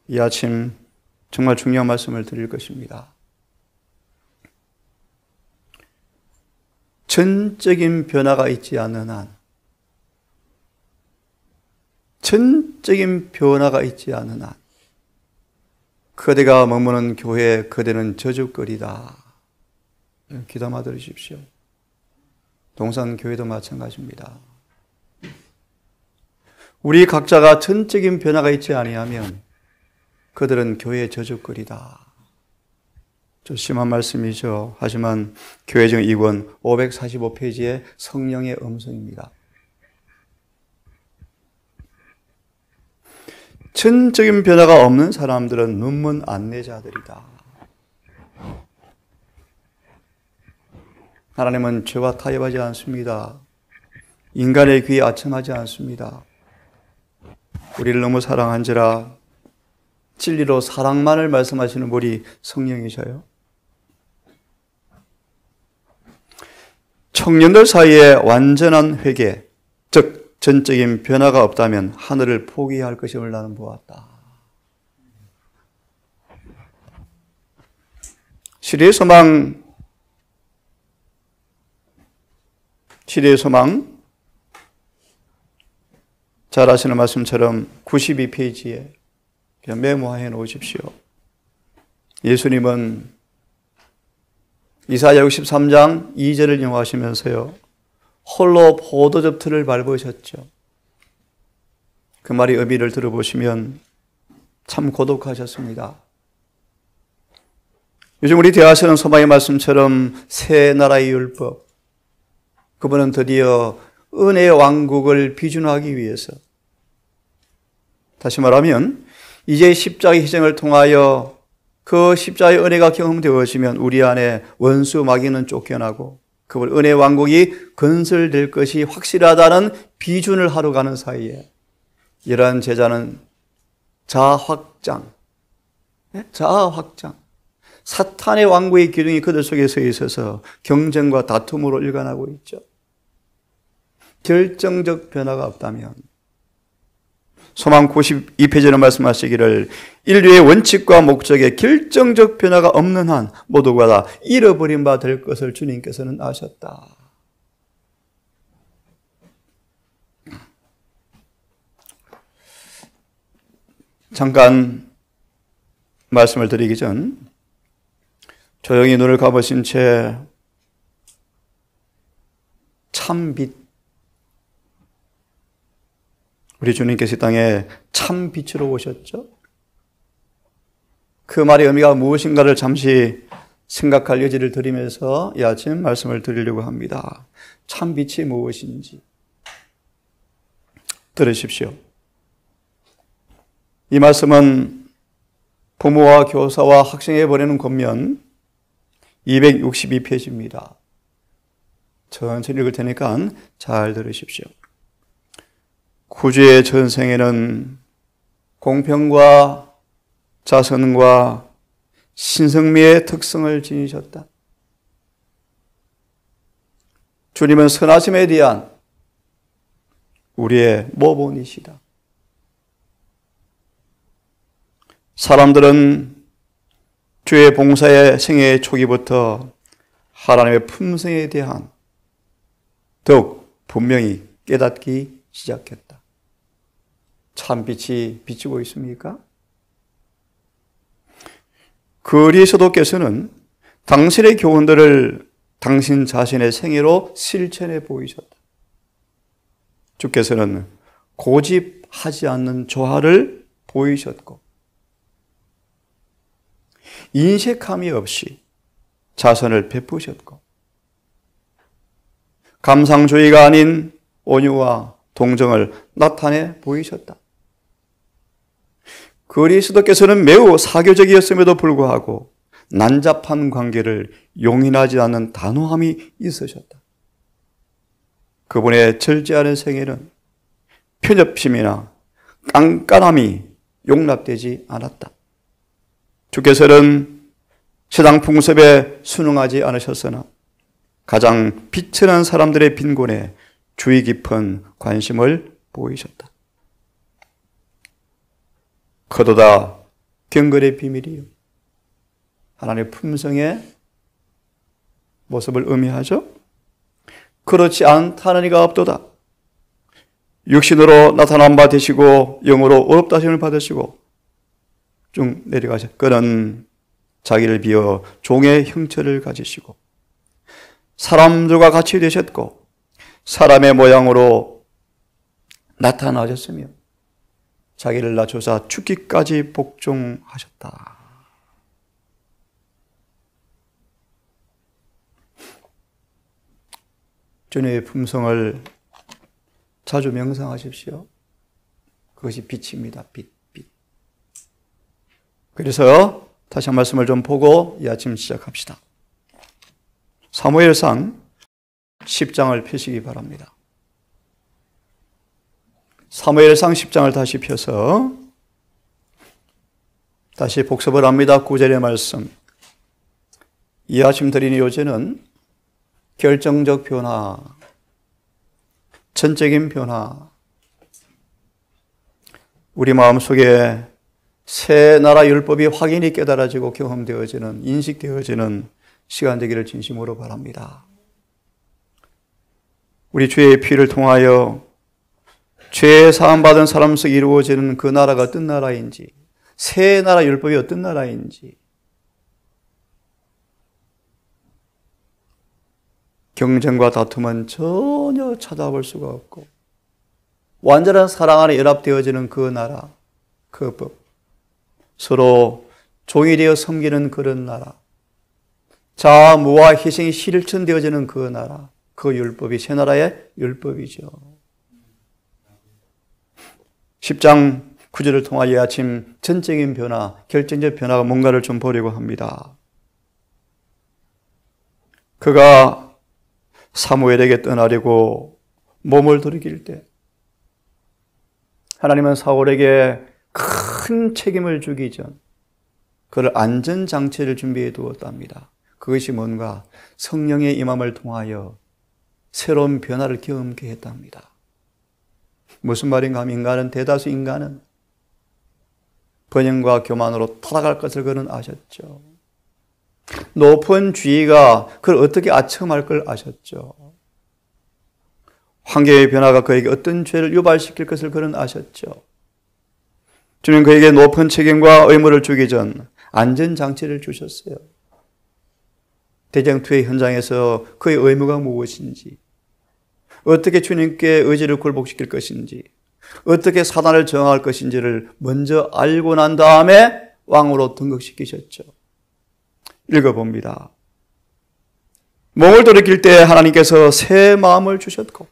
이 아침 정말 중요한 말씀을 드릴 것입니다. 전적인 변화가 있지 않는 한, 전적인 변화가 있지 않는 한, 그대가 머무는 교회, 그대는 저주거리다. 귀담아 들으십시오. 동산교회도 마찬가지입니다. 우리 각자가 전적인 변화가 있지 아니하면 그들은 교회의 저주거리다. 좀 심한 말씀이죠. 하지만 교회증 2권 545페이지의 성령의 음성입니다. 전적인 변화가 없는 사람들은 눈먼 안내자들이다. 하나님은 죄와 타협하지 않습니다. 인간의 귀에 아첨하지 않습니다. 우리를 너무 사랑한지라 진리로 사랑만을 말씀하시는 분이 성령이셔요. 청년들 사이에 완전한 회개, 즉 전적인 변화가 없다면 하늘을 포기할 것임을 나는 보았다. 시대의 소망 잘 아시는 말씀처럼 92페이지에 메모해 놓으십시오. 예수님은 이사야 63장 2절을 인용하시면서요, 홀로 포도즙틀을 밟으셨죠. 그 말의 의미를 들어보시면 참 고독하셨습니다. 요즘 우리 대하시는 소망의 말씀처럼 새 나라의 율법, 그분은 드디어 은혜의 왕국을 비준하기 위해서, 다시 말하면 이제 십자가의 희생을 통하여 그 십자가의 은혜가 경험되어지면 우리 안에 원수 마귀는 쫓겨나고 그분 은혜의 왕국이 건설될 것이 확실하다는 비준을 하러 가는 사이에 이러한 제자는 자아확장, 사탄의 왕국의 기둥이 그들 속에 서 있어서 경쟁과 다툼으로 일관하고 있죠. 결정적 변화가 없다면, 소망 92페이지는 말씀하시기를 인류의 원칙과 목적에 결정적 변화가 없는 한 모두가 다 잃어버린 바 될 것을 주님께서는 아셨다. 잠깐 말씀을 드리기 전 조용히 눈을 감으신 채 참빛, 우리 주님께서 이 땅에 참 빛으로 오셨죠? 그 말의 의미가 무엇인가를 잠시 생각할 여지를 드리면서 이 아침 말씀을 드리려고 합니다. 참 빛이 무엇인지 들으십시오. 이 말씀은 부모와 교사와 학생에 보내는 권면 262페이지입니다. 천천히 읽을 테니까 잘 들으십시오. 구주의 전생에는 공평과 자선과 신성미의 특성을 지니셨다. 주님은 선하심에 대한 우리의 모본이시다. 사람들은 주의 봉사의 생애 초기부터 하나님의 품성에 대한 더욱 분명히 깨닫기 시작했다. 참빛이 비추고 있습니까? 그리스도께서는 당신의 교훈들을 당신 자신의 생애로 실천해 보이셨다. 주께서는 고집하지 않는 조화를 보이셨고 인색함이 없이 자선을 베푸셨고 감상주의가 아닌 온유와 동정을 나타내 보이셨다. 그리스도께서는 매우 사교적이었음에도 불구하고 난잡한 관계를 용인하지 않는 단호함이 있으셨다. 그분의 절제하는 생애는 편협심이나 깐깐함이 용납되지 않았다. 주께서는 세상 풍습에 순응하지 않으셨으나 가장 비천한 사람들의 빈곤에 주의 깊은 관심을 보이셨다. 그보다 경건의 비밀이요. 하나님의 품성의 모습을 의미하죠. 그렇지 않다는 이가 없도다. 육신으로 나타난 바 되시고 영으로 어렵다 하심을 받으시고 쭉 내려가셔. 그는 자기를 비어 종의 형체를 가지시고 사람들과 같이 되셨고 사람의 모양으로 나타나셨으며 자기를 낮춰서 죽기까지 복종하셨다. 주님의 품성을 자주 명상하십시오. 그것이 빛입니다. 빛. 그래서 다시 한 말씀을 좀 보고 이 아침 시작합시다. 사무엘상 10장을 펴시기 바랍니다. 사무엘상 10장을 다시 펴서 다시 복습을 합니다. 9절의 말씀. 이 아침 드린 요제는 결정적 변화, 전적인 변화, 우리 마음속에 새 나라 율법이 확연히 깨달아지고 경험되어지는, 인식되어지는 시간 되기를 진심으로 바랍니다. 우리 주의 피를 통하여 죄 사함받은 사람 속에 이루어지는 그 나라가 어떤 나라인지, 새 나라 율법이 어떤 나라인지, 경쟁과 다툼은 전혀 찾아볼 수가 없고 완전한 사랑 안에 연합되어지는 그 나라, 그 법, 서로 종이 되어 섬기는 그런 나라, 자무와 희생이 실천되어지는 그 나라, 그 율법이 새 나라의 율법이죠. 10장 9절을 통하여 아침 전적인 변화, 결정적 변화가 뭔가를 좀 보려고 합니다. 그가 사무엘에게 떠나려고 몸을 돌이킬 때 하나님은 사울에게 큰 책임을 주기 전 그를 안전장치를 준비해 두었답니다. 그것이 뭔가 성령의 임함을 통하여 새로운 변화를 경험케 했답니다. 무슨 말인가 하면 대다수 인간은 번영과 교만으로 타락할 것을 그는 아셨죠. 높은 지위가 그를 어떻게 아첨할 걸 아셨죠. 환경의 변화가 그에게 어떤 죄를 유발시킬 것을 그는 아셨죠. 주님 그에게 높은 책임과 의무를 주기 전 안전장치를 주셨어요. 대쟁투의 현장에서 그의 의무가 무엇인지, 어떻게 주님께 의지를 굴복시킬 것인지, 어떻게 사단을 저항할 것인지를 먼저 알고 난 다음에 왕으로 등극시키셨죠. 읽어봅니다. 몸을 돌이킬 때 하나님께서 새 마음을 주셨고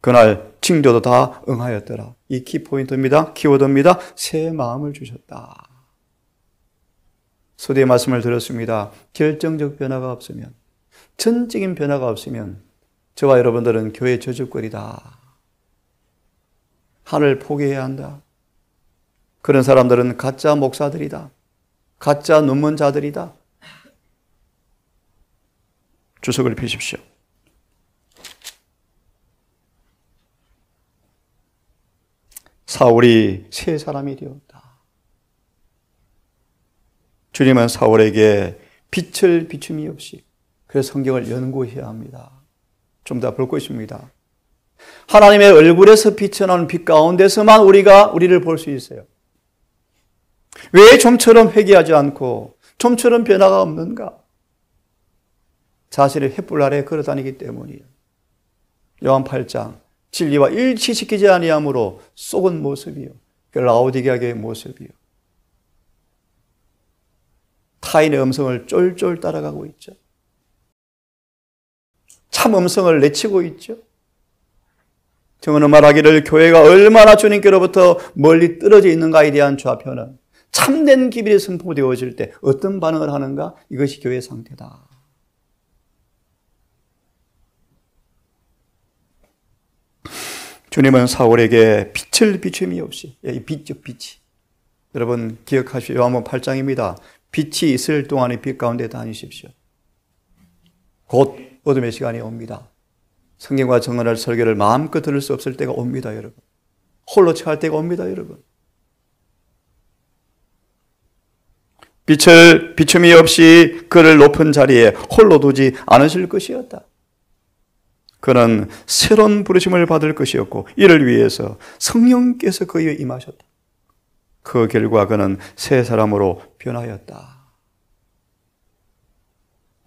그날 징조도 다 응하였더라. 이 키포인트입니다. 키워드입니다. 새 마음을 주셨다. 소대의 말씀을 들었습니다. 결정적 변화가 없으면, 전적인 변화가 없으면 저와 여러분들은 교회 저주거리다. 하늘 포기해야 한다. 그런 사람들은 가짜 목사들이다. 가짜 논문자들이다. 주석을 펴십시오. 사울이 새 사람이 되었다. 주님은 사울에게 빛을 비춤이 없이, 그래서 성경을 연구해야 합니다. 좀 더 볼 것입니다. 하나님의 얼굴에서 비춰나오는 빛 가운데서만 우리를 볼 수 있어요. 왜 좀처럼 회개하지 않고 좀처럼 변화가 없는가? 자신의 횃불 아래 걸어다니기 때문이에요. 요한 8장 진리와 일치시키지 아니함으로 속은 모습이요, 라오디게아의 모습이요, 타인의 음성을 쫄쫄 따라가고 있죠. 참 음성을 내치고 있죠. 등은 말하기를 교회가 얼마나 주님께로부터 멀리 떨어져 있는가에 대한 좌표는 참된 기별이 선포되어질 때 어떤 반응을 하는가? 이것이 교회의 상태다. 주님은 사울에게 빛을 비춤이 없이, 이 빛적 빛이, 여러분 기억하시오. 요한복음 8장입니다. 빛이 있을 동안에 빛 가운데 다니십시오. 곧 어둠의 시간이 옵니다. 성경과 정언할 설교를 마음껏 들을 수 없을 때가 옵니다, 여러분. 홀로 처할 때가 옵니다, 여러분. 빛을 비춤이 없이 그를 높은 자리에 홀로 두지 않으실 것이었다. 그는 새로운 부르심을 받을 것이었고 이를 위해서 성령께서 그에게 임하셨다. 그 결과 그는 새 사람으로 변하였다.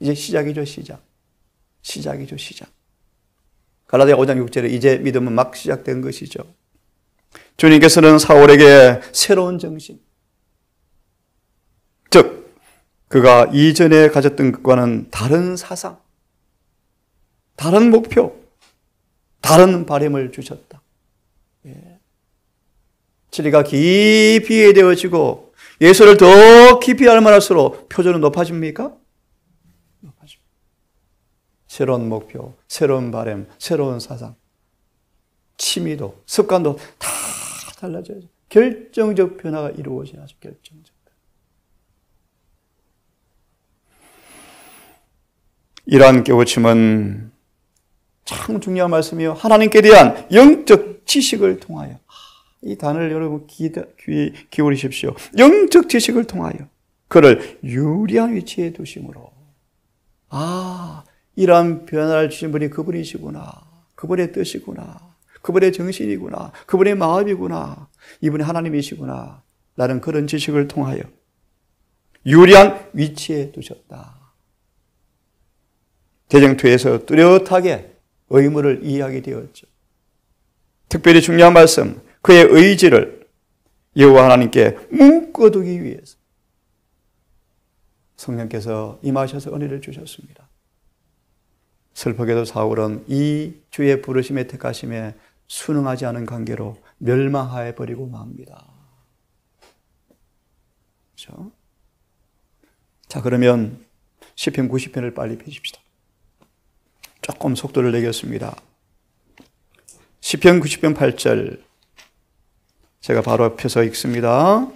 이제 시작이죠, 시작. 시작이죠, 시작. 갈라디아 5장 6절에 이제 믿음은 막 시작된 것이죠. 주님께서는 사울에게 새로운 정신, 즉 그가 이전에 가졌던 것과는 다른 사상, 다른 목표, 다른 바람을 주셨다. 진리가 깊이 이해되어지고 예수를 더 깊이 알만할수록 표준은 높아집니까? 높아집니다. 새로운 목표, 새로운 바람, 새로운 사상, 취미도, 습관도 다 달라져요. 결정적 변화가 이루어져야 하죠. 결정적. 이러한 깨우침은 참 중요한 말씀이요. 하나님께 대한 영적 지식을 통하여, 이 단어를 여러분 귀 기울이십시오. 영적 지식을 통하여 그를 유리한 위치에 두심으로, 이러한 변화를 주신 분이 그분이시구나, 그분의 뜻이구나, 그분의 정신이구나, 그분의 마음이구나, 이분이 하나님이시구나, 라는 그런 지식을 통하여 유리한 위치에 두셨다. 대쟁투에서 뚜렷하게 의무를 이해하게 되었죠. 특별히 중요한 말씀, 그의 의지를 여호와 하나님께 묶어두기 위해서 성령께서 임하셔서 은혜를 주셨습니다. 슬프게도 사울은 이 주의 부르심에 택하심에 순응하지 않은 관계로 멸망하여 버리고 맙니다. 그렇죠? 자, 그러면 시편 90편을 빨리 펴십시다. 조금 속도를 내겠습니다. 시편 90편 8절 제가 바로 펴서 읽습니다.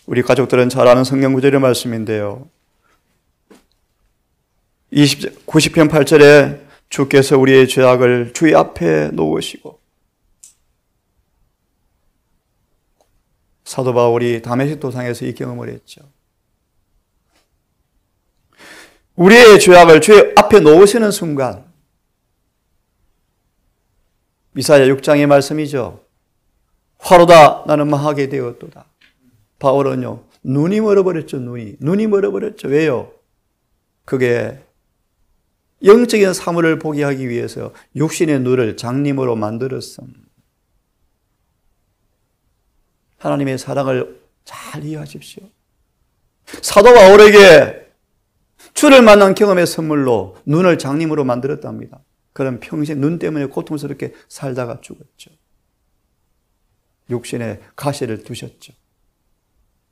우리 가족들은 잘 아는 성경 구절의 말씀인데요. 90편 8절에 주께서 우리의 죄악을 주의 앞에 놓으시고, 사도 바울이 다메섹 도상에서 이 경험을 했죠. 우리의 죄악을 주의 앞에 놓으시는 순간, 이사야 6장의 말씀이죠. 화로다 나는 망하게 되었도다. 바울은요, 눈이 멀어버렸죠. 눈이 멀어버렸죠. 왜요? 그게 영적인 사물을 보게 하기 위해서 육신의 눈을 장님으로 만들었음. 하나님의 사랑을 잘 이해하십시오. 사도 바울에게 주를 만난 경험의 선물로 눈을 장님으로 만들었답니다. 그럼 평생 눈 때문에 고통스럽게 살다가 죽었죠. 육신에 가시를 두셨죠.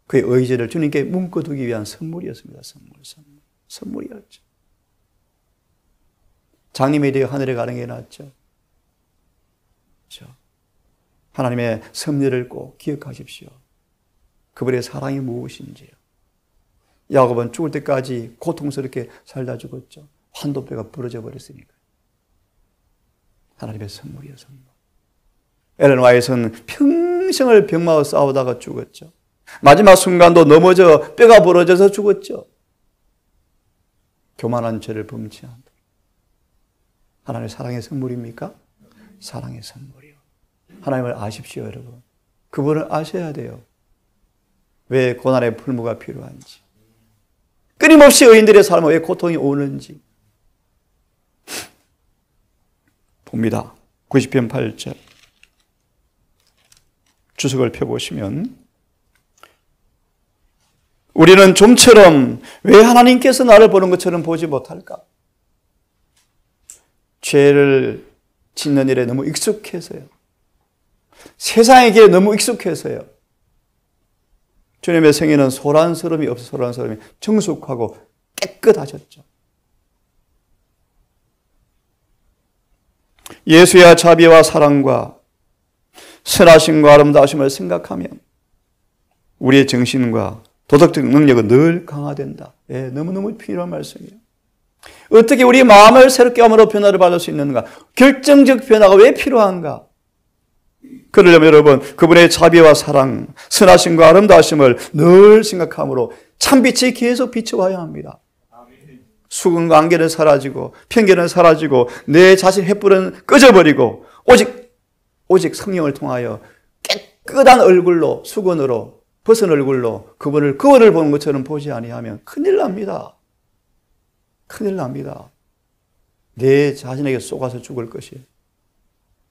그의 의지를 주님께 묶어두기 위한 선물이었습니다. 선물이었죠. 장님에 대해 하늘에 가는 게 낫죠. 그렇죠? 하나님의 섭리를 꼭 기억하십시오. 그분의 사랑이 무엇인지요. 야곱은 죽을 때까지 고통스럽게 살다 죽었죠. 환도뼈가 부러져 버렸으니까. 하나님의 선물이요, 선물. 엘렌 화이트는 평생을 병마와 싸우다가 죽었죠. 마지막 순간도 넘어져 뼈가 부러져서 죽었죠. 교만한 죄를 범치한 하나님의 사랑의 선물입니까? 사랑의 선물이요. 하나님을 아십시오, 여러분. 그분을 아셔야 돼요. 왜 고난의 풀무가 필요한지, 끊임없이 의인들의 삶에 왜 고통이 오는지 봅니다. 90편 8절 주석을 펴보시면, 우리는 좀처럼 왜 하나님께서 나를 보는 것처럼 보지 못할까? 죄를 짓는 일에 너무 익숙해서요. 세상의 길에 너무 익숙해서요. 주님의 생애는 소란스러움이 없어, 소란스러움이 정숙하고 깨끗하셨죠. 예수의 자비와 사랑과 선하심과 아름다우심을 생각하면 우리의 정신과 도덕적 능력은 늘 강화된다. 예, 너무너무 필요한 말씀이에요. 어떻게 우리 마음을 새롭게 함으로 변화를 받을 수 있는가? 결정적 변화가 왜 필요한가? 그러려면 여러분 그분의 자비와 사랑, 선하심과 아름다우심을 늘 생각함으로 참빛이 계속 비춰와야 합니다. 수근과 안개는 사라지고 편견은 사라지고 내 자신 횃불은 꺼져버리고 오직 성령을 통하여 깨끗한 얼굴로 수건으로 벗은 얼굴로 그분을 거울을 보는 것처럼 보지 아니하면 큰일 납니다. 큰일 납니다. 내 자신에게 쏘가서 죽을 것이에요.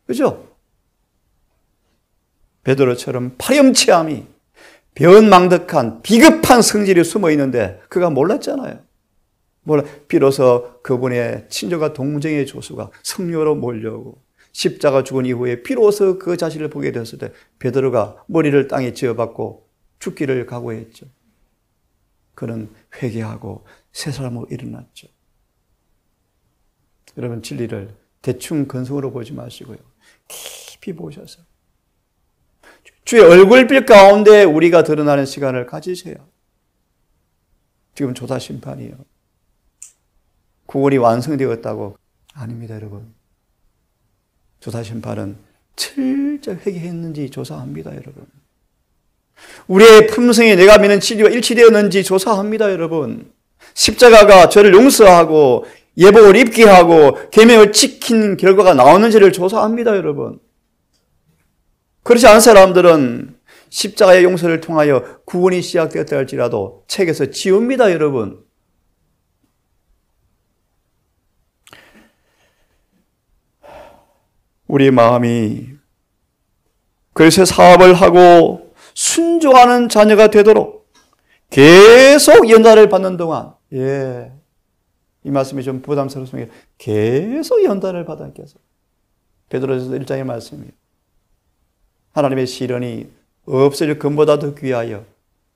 그죠? 베드로처럼 파렴치함이 변망덕한 비겁한 성질이 숨어 있는데 그가 몰랐잖아요. 비로소 그분의 친족과 동정의 조수가 성령으로 몰려오고 십자가 죽은 이후에 비로소 그 자신을 보게 되었을 때 베드로가 머리를 땅에 지어박고 죽기를 각오했죠. 그는 회개하고 새 사람으로 일어났죠. 여러분 진리를 대충 근성으로 보지 마시고요. 깊이 보셔서 주의 얼굴빛 가운데 우리가 드러나는 시간을 가지세요. 지금 조사 심판이요. 구원이 완성되었다고 아닙니다, 여러분. 조사 심판은 철저히 회개했는지 조사합니다, 여러분. 우리의 품성이 내가 믿는 진리와 일치되었는지 조사합니다, 여러분. 십자가가 저를 용서하고 예복을 입게 하고 계명을 지킨 결과가 나오는지를 조사합니다, 여러분. 그렇지 않은 사람들은 십자가의 용서를 통하여 구원이 시작되었다 할지라도 책에서 지웁니다, 여러분. 우리 마음이 그리스도의 사업을 하고 순종하는 자녀가 되도록 계속 연단을 받는 동안, 이 말씀이 좀 부담스럽습니다. 계속 연단을 받아 계속. 베드로전서 1장의 말씀이에요. 하나님의 시련이 없어질 것보다 더 귀하여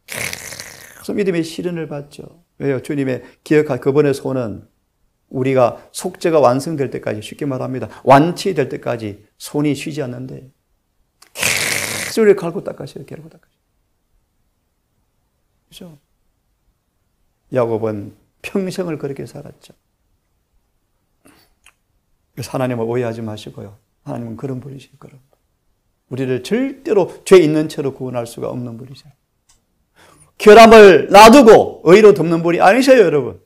계속 믿음의 시련을 받죠. 왜요? 주님의 기억할 그분의 손은 우리가 속죄가 완성될 때까지, 쉽게 말합니다. 완치될 때까지 손이 쉬지 않는데 계속 우리를 갈고 닦으셔요. 갈고 닦으셔요. 그렇죠? 야곱은 평생을 그렇게 살았죠. 그래서 하나님을 오해하지 마시고요. 하나님은 그런 분이세요. 그런 분. 우리를 절대로 죄 있는 채로 구원할 수가 없는 분이세요. 결함을 놔두고 의로 덮는 분이 아니세요, 여러분.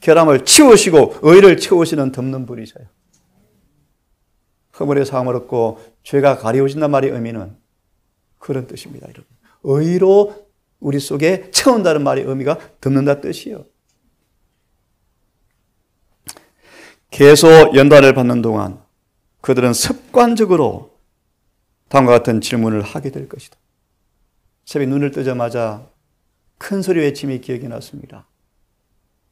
결함을 치우시고 의를 채우시는 덮는 분이세요. 허물의 사함을 얻고 죄가 가려우신단 말의 의미는 그런 뜻입니다, 여러분. 의로 우리 속에 채운다는 말의 의미가 덮는다 뜻이에요. 계속 연단을 받는 동안 그들은 습관적으로 다음과 같은 질문을 하게 될 것이다. 새벽 눈을 뜨자마자 큰 소리 외침이 기억이 났습니다.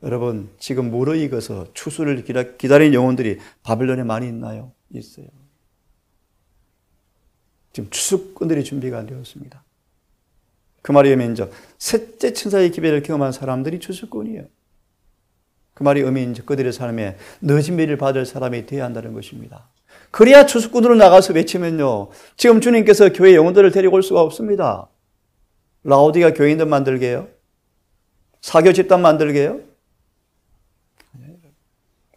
여러분, 지금 무르익어서 추수를 기다리는 영혼들이 바벨론에 많이 있나요? 있어요. 지금 추수꾼들이 준비가 안 되었습니다. 그 말이 의미인즉 셋째 천사의 기별을 경험한 사람들이 추수꾼이에요. 그 말이 의미인즉 그들의 삶에 늦은 비를 받을 사람이 되어야 한다는 것입니다. 그래야 추수꾼으로 나가서 외치면요, 지금 주님께서 교회 영혼들을 데리고 올 수가 없습니다. 라오디가 교인들 만들게요? 사교 집단 만들게요?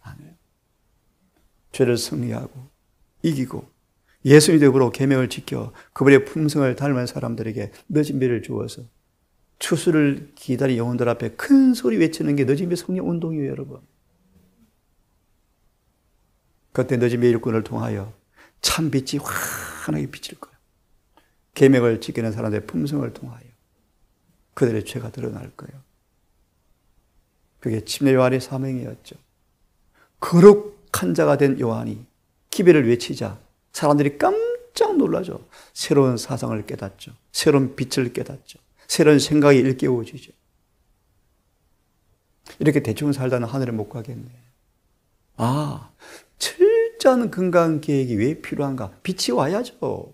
아니에요. 죄를 승리하고 이기고 예수님 되므로 계명을 지켜 그분의 품성을 닮은 사람들에게 늦은 비를 주어서 추수를 기다린 영혼들 앞에 큰 소리 외치는 게 늦은 비 성령 운동이에요, 여러분. 그때 늦은 비 일꾼을 통하여 참 빛이 환하게 비칠 거예요. 계명을 지키는 사람들의 품성을 통하여 그들의 죄가 드러날 거예요. 그게 침례 요한의 사명이었죠. 거룩한 자가 된 요한이 기별을 외치자 사람들이 깜짝 놀라죠. 새로운 사상을 깨닫죠. 새로운 빛을 깨닫죠. 새로운 생각이 일깨워지죠. 이렇게 대충 살다는 하늘에 못 가겠네. 철저한 건강 계획이 왜 필요한가? 빛이 와야죠.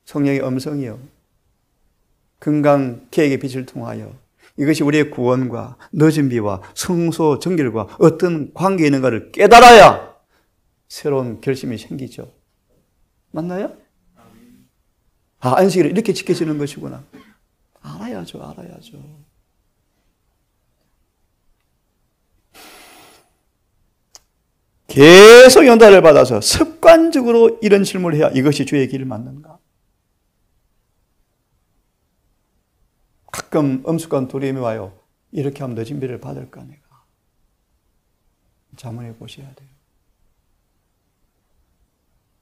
성령의 음성이요. 건강 계획의 빛을 통하여 이것이 우리의 구원과 늦은 비와 성소 정결과 어떤 관계에 있는가를 깨달아야 새로운 결심이 생기죠. 맞나요? 안식일을 이렇게 지켜지는 것이구나. 알아야죠. 계속 연단을 받아서 습관적으로 이런 질문을 해야 이것이 주의 길을 맞는가? 가끔 엄숙한 두려움이 와요. 이렇게 하면 늦은 비를 받을까 내가? 자문해 보셔야 돼요.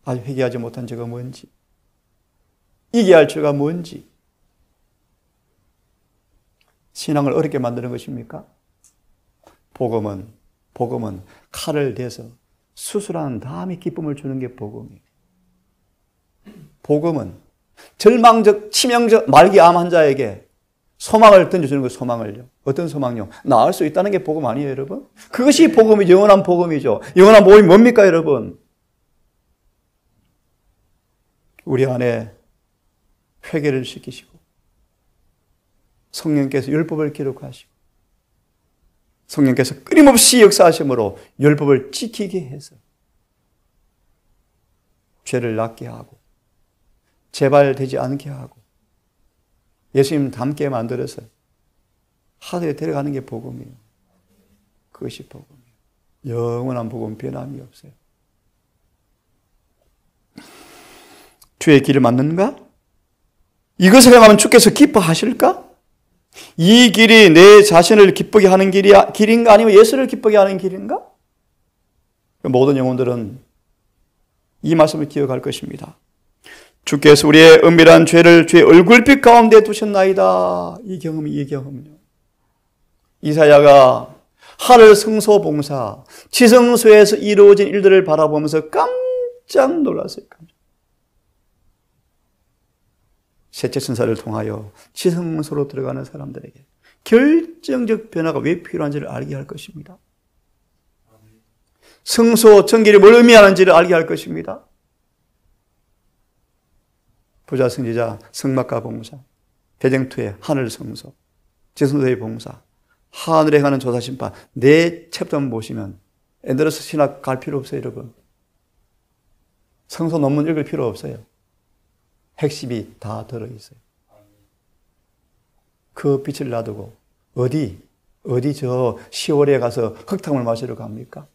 아직 회개하지 못한 죄가 뭔지, 이겨야 할 죄가 뭔지. 신앙을 어렵게 만드는 것입니까? 복음은 칼을 대서 수술한 다음에 기쁨을 주는 게 복음이에요. 복음은 절망적, 치명적 말기암 환자에게 소망을 던져주는 거, 소망을요. 어떤 소망요? 나을 수 있다는 게 복음 아니에요, 여러분? 그것이 복음이죠. 영원한 복음이죠. 영원한 복음이 뭡니까, 여러분? 우리 안에 회개를 시키시고 성령께서 율법을 기록하시고 성령께서 끊임없이 역사하심으로 율법을 지키게 해서 죄를 낫게 하고 재발되지 않게 하고 예수님 닮게 만들어서 하늘에 데려가는 게 복음이에요. 그것이 복음이에요. 영원한 복음 변함이 없어요. 주의 길을 맞는가? 이것을 행하면 주께서 기뻐하실까? 이 길이 내 자신을 기쁘게 하는 길인가? 아니면 예수를 기쁘게 하는 길인가? 모든 영혼들은 이 말씀을 기억할 것입니다. 주께서 우리의 은밀한 죄를 주의 얼굴빛 가운데 두셨나이다. 이 경험은요. 이사야가 하늘 성소 봉사, 지성소에서 이루어진 일들을 바라보면서 깜짝 놀랐어요. 셋째 천사를 통하여 지성소로 들어가는 사람들에게 결정적 변화가 왜 필요한지를 알게 할 것입니다. 성소 정결이 뭘 의미하는지를 알게 할 것입니다. 부자 선지자 성막가 봉사, 대쟁투의 하늘 성소, 지성소의 봉사, 하늘에 가는 조사심판, 네 챕터만 보시면 앤더러스 신학 갈 필요 없어요, 여러분. 성소 논문 읽을 필요 없어요. 핵심이 다 들어있어요. 그 빛을 놔두고 어디 저 10월에 가서 흙탕물 마시러 갑니까?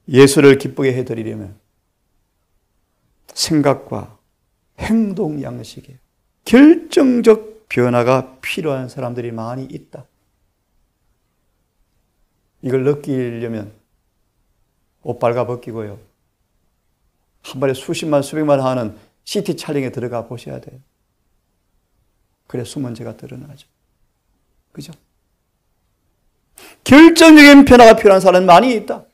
예수를 기쁘게 해드리려면 생각과 행동 양식에 결정적 변화가 필요한 사람들이 많이 있다. 이걸 느끼려면 옷 빨가 벗기고요. 한 번에 수십만 수백만 하는 CT 촬영에 들어가 보셔야 돼요. 그래 숨은 죄가 드러나죠. 그죠? 결정적인 변화가 필요한 사람은 많이 있다.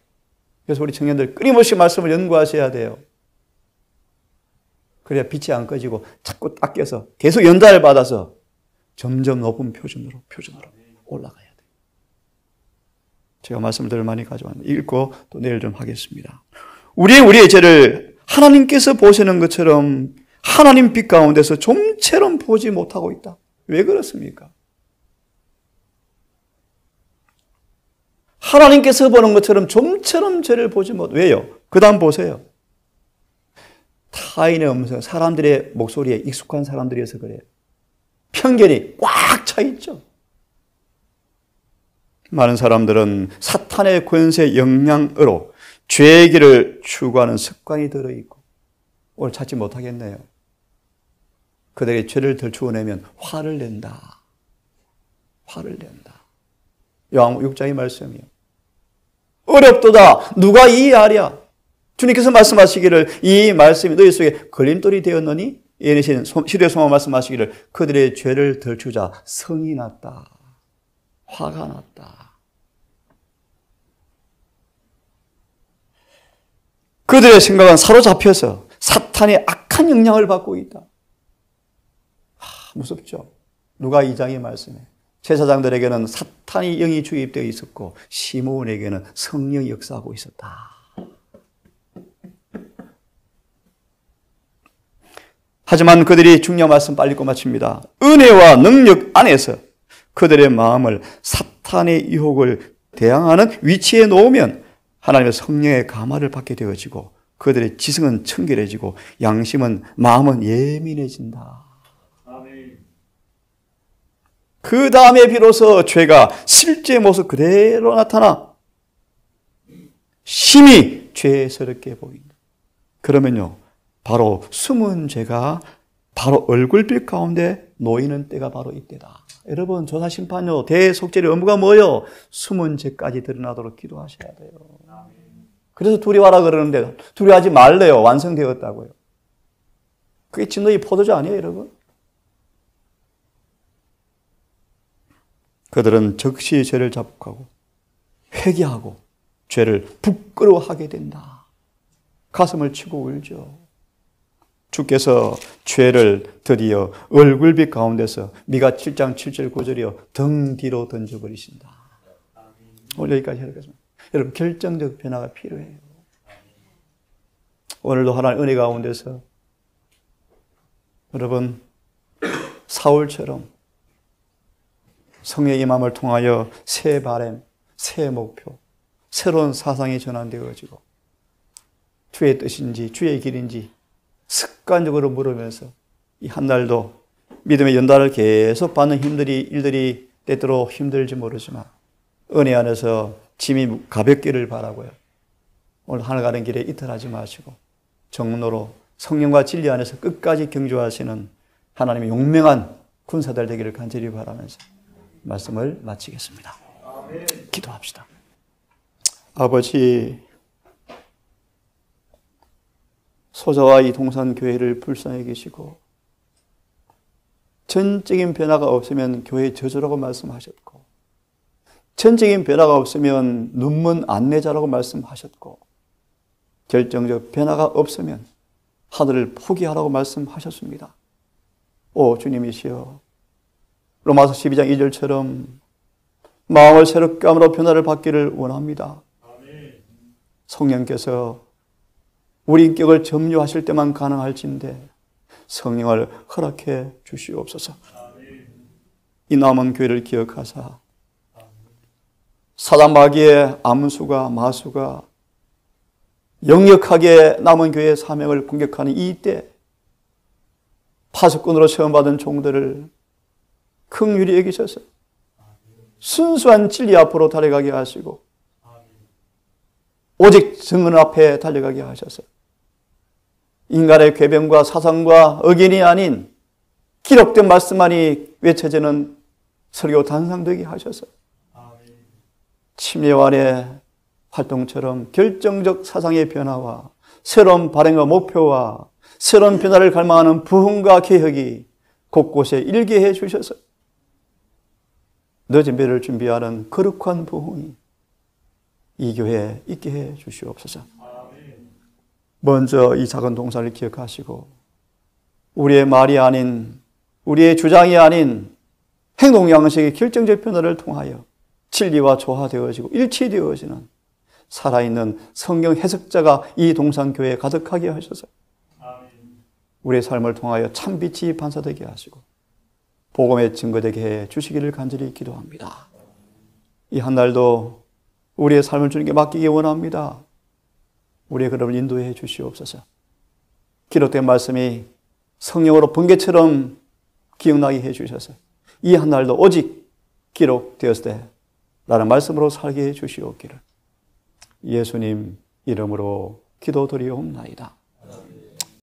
그래서 우리 청년들 끊임없이 말씀을 연구하셔야 돼요. 그래야 빛이 안 꺼지고 자꾸 닦여서 계속 연단을 받아서 점점 높은 표준으로 올라가요. 제가 말씀들을 많이 가져왔는데 읽고 또 내일 좀 하겠습니다. 우리의 죄를 하나님께서 보시는 것처럼 하나님 빛 가운데서 좀처럼 보지 못하고 있다. 왜 그렇습니까? 하나님께서 보는 것처럼 좀처럼 죄를 보지 못. 왜요? 그 다음 보세요. 타인의 음성, 사람들의 목소리에 익숙한 사람들이어서 그래요. 편견이 꽉 차 있죠. 많은 사람들은 사탄의 권세 영향으로 죄의 길을 추구하는 습관이 들어있고 오늘 찾지 못하겠네요. 그들에게 죄를 덜 추어내면 화를 낸다. 요한복음 6장의 말씀이요. 어렵도다. 누가 이해하랴? 주님께서 말씀하시기를 이 말씀이 너희 속에 걸림돌이 되었느니 예내신 시대의 소망 말씀하시기를 그들의 죄를 덜 추자 성이 났다. 화가 났다. 그들의 생각은 사로잡혀서 사탄의 악한 영향을 받고 있다. 무섭죠? 누가 2장의 말씀에 제사장들에게는 사탄의 영이 주입되어 있었고 시므온에게는 성령이 역사하고 있었다. 하지만 그들이 중요한 말씀 빨리 읽고 마칩니다. 은혜와 능력 안에서 그들의 마음을 사탄의 유혹을 대항하는 위치에 놓으면 하나님의 성령의 감화를 받게 되어지고 그들의 지성은 청결해지고 양심은 마음은 예민해진다. 아멘. 그 다음에 비로소 죄가 실제 모습 그대로 나타나 심히 죄스럽게 보인다. 그러면요, 바로 숨은 죄가 바로 얼굴빛 가운데 놓이는 때가 바로 이때다. 여러분, 조사심판요, 대속죄의 의무가 뭐예요? 숨은 죄까지 드러나도록 기도하셔야 돼요. 그래서 두려워하라 그러는데 두려워하지 말래요. 완성되었다고요. 그게 진노의 포도주 아니에요, 여러분? 그들은 즉시 죄를 자복하고 회개하고 죄를 부끄러워하게 된다. 가슴을 치고 울죠. 주께서 죄를 드디어 얼굴빛 가운데서 미가 7장 7절 9절이요 등 뒤로 던져버리신다. 오늘 여기까지 하겠습니다. 여러분, 결정적 변화가 필요해요. 오늘도 하나님 은혜 가운데서 여러분, 사울처럼 성령의 임함을 통하여 새 바람, 새 목표, 새로운 사상이 전환되어지고 주의 뜻인지 주의 길인지 습관적으로 물으면서 이 한 달도 믿음의 연단을 계속 받는 일들이 때때로 힘들지 모르지만 은혜 안에서 짐이 가볍기를 바라고요. 오늘 하늘 가는 길에 이탈하지 마시고 정로로 성령과 진리 안에서 끝까지 경주하시는 하나님의 용맹한 군사들 되기를 간절히 바라면서 말씀을 마치겠습니다. 기도합시다. 아버지, 소자와 이 동산교회를 불쌍히 계시고 전적인 변화가 없으면 교회의 저주라고 말씀하셨고 전적인 변화가 없으면 눈먼 안내자라고 말씀하셨고 결정적 변화가 없으면 하늘을 포기하라고 말씀하셨습니다. 오 주님이시여, 로마서 12장 2절처럼 마음을 새롭게 함으로 변화를 받기를 원합니다. 성령께서 우리 인격을 점유하실 때만 가능할진데 성령을 허락해 주시옵소서. 이 남은 교회를 기억하사 사단 마귀의 암수가 마수가 역력하게 남은 교회의 사명을 공격하는 이때 파수꾼으로 시험받은 종들을 긍휼히 여기셔서 순수한 진리 앞으로 달려가게 하시고 오직 증언 앞에 달려가게 하셔서 인간의 궤변과 사상과 의견이 아닌 기록된 말씀만이 외쳐지는 설교 단상되게 하셔서 침례완의 활동처럼 결정적 사상의 변화와 새로운 발행과 목표와 새로운 변화를 갈망하는 부흥과 개혁이 곳곳에 일게 해 주셔서 늦은 배를 준비하는 거룩한 부흥이 이 교회에 있게 해 주시옵소서. 먼저 이 작은 동산을 기억하시고 우리의 말이 아닌 우리의 주장이 아닌 행동 양식의 결정적 변화를 통하여 진리와 조화되어지고 일치되어지는 살아있는 성경 해석자가 이 동산교회에 가득하게 하셔서 우리의 삶을 통하여 참빛이 반사되게 하시고 복음의 증거되게 해 주시기를 간절히 기도합니다. 이 한 날도 우리의 삶을 주님께 맡기기 원합니다. 우리의 걸음을 인도해 주시옵소서. 기록된 말씀이 성령으로 번개처럼 기억나게 해 주셔서 이 한 날도 오직 기록되었을 때 라는 말씀으로 살게 해 주시옵기를 예수님 이름으로 기도드리옵나이다.